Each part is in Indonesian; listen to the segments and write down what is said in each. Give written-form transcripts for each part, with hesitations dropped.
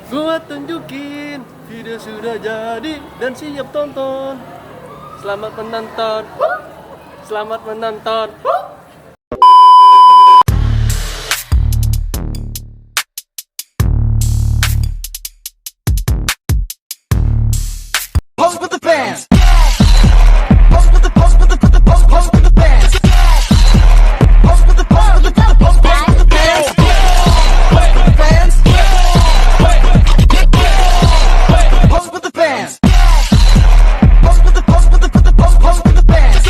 Gua tunjukin, video sudah jadi dan siap tonton. Selamat menonton. Selamat menonton. Pose with the bands. Pose with the pose with the pose with the bands. Pose with the pose with the pose with the bands. Pose with the bands. Pose with the bands. Pose with the pose with the pose with the bands.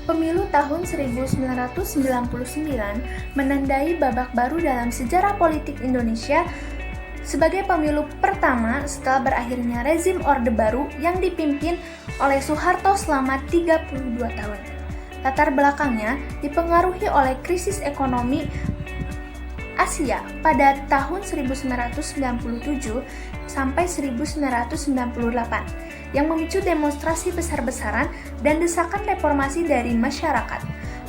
Pemilu tahun 1999 menandai babak baru dalam sejarah politik Indonesia sebagai pemilu pertama setelah berakhirnya rezim Orde Baru yang dipimpin oleh Soeharto selama 32 tahun. Latar belakangnya dipengaruhi oleh krisis ekonomi Asia pada tahun 1997 sampai 1998 yang memicu demonstrasi besar-besaran dan desakan reformasi dari masyarakat.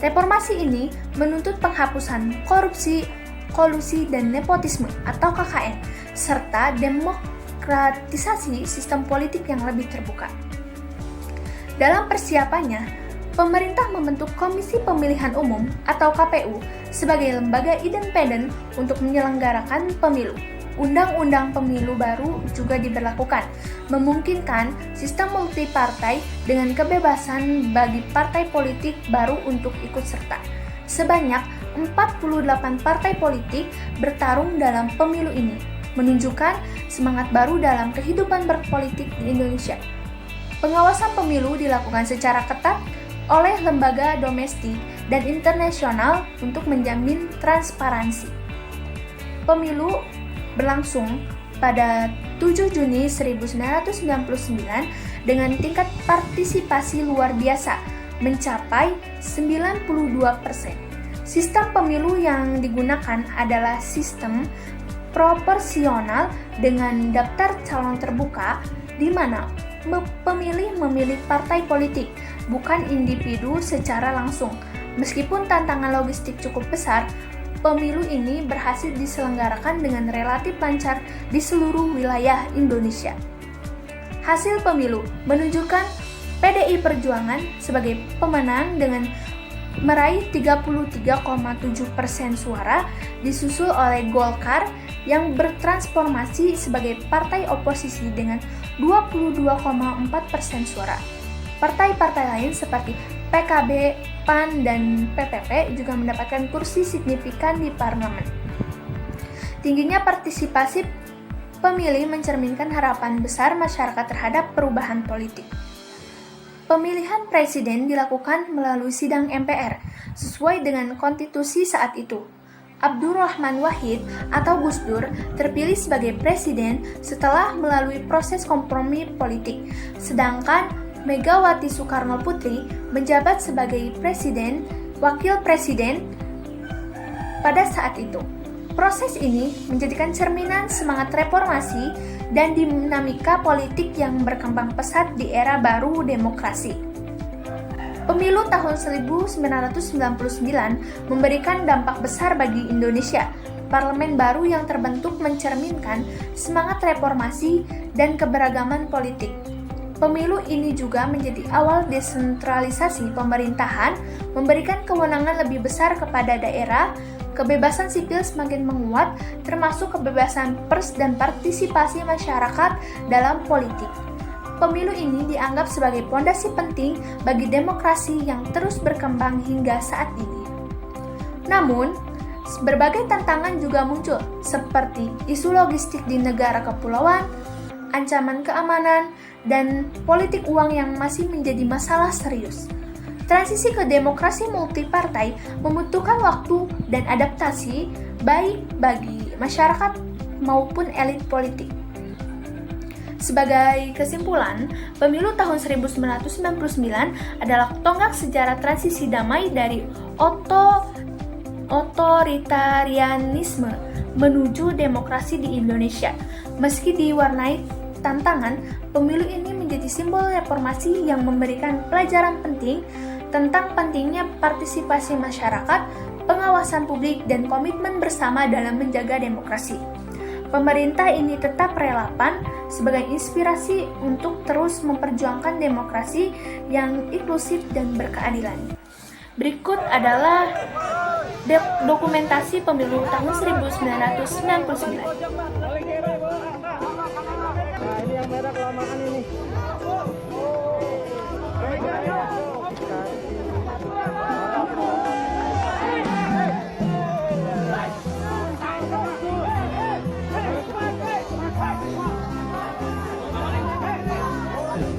Reformasi ini menuntut penghapusan korupsi, kolusi, dan nepotisme atau KKN, serta demokratisasi sistem politik yang lebih terbuka. Dalam persiapannya, pemerintah membentuk Komisi Pemilihan Umum atau KPU sebagai lembaga independen untuk menyelenggarakan pemilu. Undang-undang pemilu baru juga diberlakukan, memungkinkan sistem multipartai dengan kebebasan bagi partai politik baru untuk ikut serta. Sebanyak 48 partai politik bertarung dalam pemilu ini, menunjukkan semangat baru dalam kehidupan berpolitik di Indonesia. Pengawasan pemilu dilakukan secara ketat oleh lembaga domestik dan internasional untuk menjamin transparansi. Pemilu berlangsung pada 7 Juni 1999 dengan tingkat partisipasi luar biasa mencapai 92%. Sistem pemilu yang digunakan adalah sistem proporsional dengan daftar calon terbuka di mana pemilih memilih partai politik, bukan individu secara langsung. Meskipun tantangan logistik cukup besar, pemilu ini berhasil diselenggarakan dengan relatif lancar di seluruh wilayah Indonesia. Hasil pemilu menunjukkan PDI Perjuangan sebagai pemenang dengan meraih 33,7% suara, disusul oleh Golkar yang bertransformasi sebagai partai oposisi dengan 22,4% suara. Partai-partai lain seperti PKB, PAN, dan PPP juga mendapatkan kursi signifikan di parlemen. Tingginya partisipasi pemilih mencerminkan harapan besar masyarakat terhadap perubahan politik. Pemilihan presiden dilakukan melalui sidang MPR sesuai dengan konstitusi saat itu. Abdurrahman Wahid atau Gus Dur terpilih sebagai presiden setelah melalui proses kompromi politik, sedangkan Megawati Soekarno Putri menjabat sebagai presiden, wakil presiden pada saat itu. Proses ini menjadikan cerminan semangat reformasi dan dinamika politik yang berkembang pesat di era baru demokrasi. Pemilu tahun 1999 memberikan dampak besar bagi Indonesia. Parlemen baru yang terbentuk mencerminkan semangat reformasi dan keberagaman politik. Pemilu ini juga menjadi awal desentralisasi pemerintahan, memberikan kewenangan lebih besar kepada daerah, kebebasan sipil semakin menguat, termasuk kebebasan pers dan partisipasi masyarakat dalam politik. Pemilu ini dianggap sebagai pondasi penting bagi demokrasi yang terus berkembang hingga saat ini. Namun, berbagai tantangan juga muncul, seperti isu logistik di negara kepulauan, ancaman keamanan, dan politik uang yang masih menjadi masalah serius. Transisi ke demokrasi multipartai membutuhkan waktu dan adaptasi baik bagi masyarakat maupun elit politik. Sebagai kesimpulan, pemilu tahun 1999 adalah tonggak sejarah transisi damai dari otoritarianisme menuju demokrasi di Indonesia. Meski diwarnai tantangan, pemilu ini menjadi simbol reformasi yang memberikan pelajaran penting tentang pentingnya partisipasi masyarakat, pengawasan publik, dan komitmen bersama dalam menjaga demokrasi. Pemerintah ini tetap relevan sebagai inspirasi untuk terus memperjuangkan demokrasi yang inklusif dan berkeadilan. Berikut adalah dokumentasi pemilu tahun 1999. Nah, ini yang merah kelamaan ini.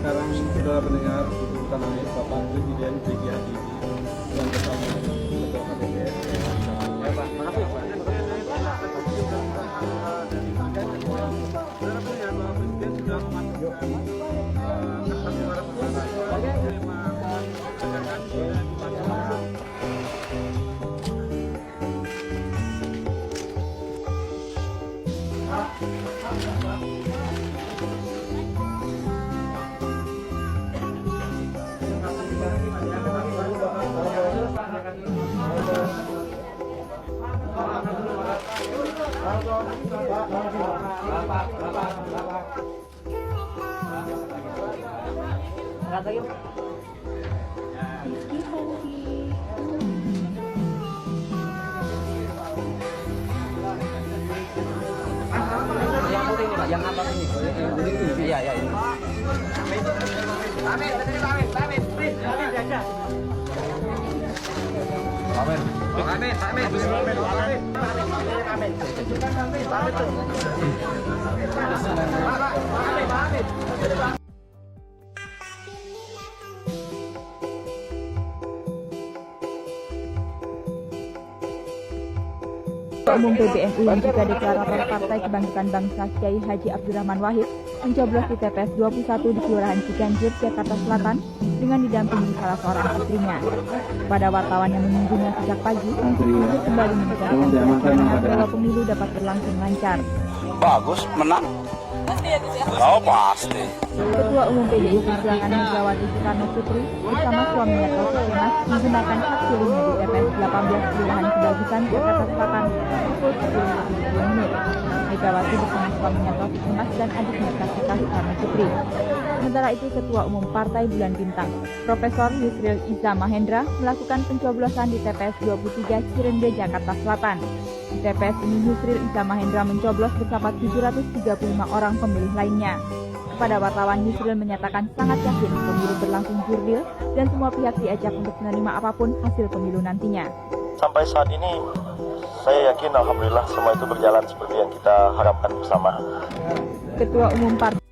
Sekarang saudara pendengar tuntutan oleh Bapak Presiden B.J. Habibie yang bersama Ketua KPPS. Ya Pak, makasih Pak. Yang putih ini Pak, yang atas ini. Iya, iya ini. Ketua Umum PBNU yang juga deklarator Partai Kebangkitan Bangsa Kyai Haji Abdurrahman Wahid mencoblos di TPS 21 di Kelurahan Ciganjur, Jakarta Selatan dengan didampingi salah seorang istrinya. Pada wartawan yang mengunjunginya sejak pagi, Wahid kembali menegaskan bahwa pemilu dapat berlangsung lancar. Bagus, menang. Oh pasti. Ketua Umum PDI Perjuangan Megawati Soekarno Putri bersama suaminya Taufik Kemas menggunakan hak pilihnya di TPS 18 Kelurahan Kebagusan, Jakarta Selatan pukul 10.30 Megawati bersama suaminya Taufik Kemas dan adiknya Kartika Soekarno Putri. Sementara itu, Ketua Umum Partai Bulan Bintang, Profesor Yusril Iza Mahendra melakukan pencoblosan di TPS 23 Cirende, Jakarta Selatan. Di TPS ini Yusril Iza Mahendra mencoblos bersama 735 orang pemilih lainnya. Kepada wartawan, Yusril menyatakan sangat yakin pemilu berlangsung jurdil dan semua pihak diajak untuk menerima apapun hasil pemilu nantinya. Sampai saat ini, saya yakin alhamdulillah semua itu berjalan seperti yang kita harapkan bersama. Ketua Umum Partai